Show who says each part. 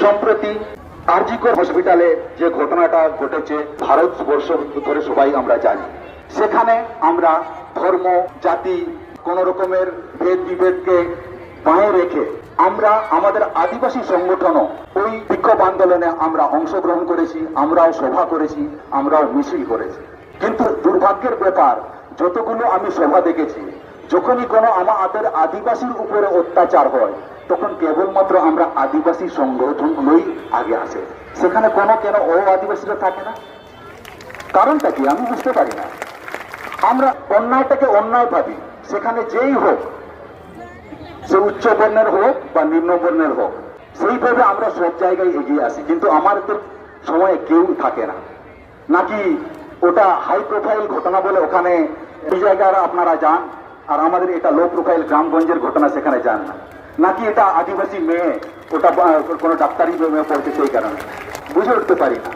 Speaker 1: সম্প্রতি আরজিকর হসপিটালে যে ঘটনাটা ঘটেছে ভারতবর্ষ ধরে সবাই আমরা জানি। সেখানে আমরা ধর্ম, জাতি, কোন রকমের ভেদ বিভেদকে বাঁয়ে রেখে আমরা আমাদের আদিবাসী সংগঠনও ওই বিক্ষোভ আন্দোলনে আমরা অংশগ্রহণ করেছি, আমরাও সভা করেছি, আমরাও মিছিল করেছি। কিন্তু দুর্ভাগ্যের ব্যাপার, যতগুলো আমি সভা দেখেছি, যখনই কোনো আমাদের আদিবাসীর উপরে অত্যাচার হয় তখন কেবলমাত্র আমরা আদিবাসী সংগঠনগুলোই আগে আসে। সেখানে কেন ও আদিবাসীরা থাকে না? কারণটা কি আমি বুঝতে পারি না। আমরা অন্যায়টাকে অন্যায় ভাবি, সেখানে যেই হোক, সে উচ্চ বর্ণের হোক বা নিম্ন বর্ণের হোক, সেইভাবে আমরা সব জায়গায় এগিয়ে আসি। কিন্তু আমাদের সময়ে কেউ থাকে না, নাকি ওটা হাই প্রোফাইল ঘটনা বলে ওখানে এই জায়গায় আপনারা যান, আর আমাদের এটা লো প্রোফাইল গ্রামগঞ্জের ঘটনা, সেখানে যান না, নাকি এটা আদিবাসী মেয়ে, ওটা কোনো ডাক্তারি মেয়ে পড়ছে সেই কারণে বুঝে উঠতে পারি না।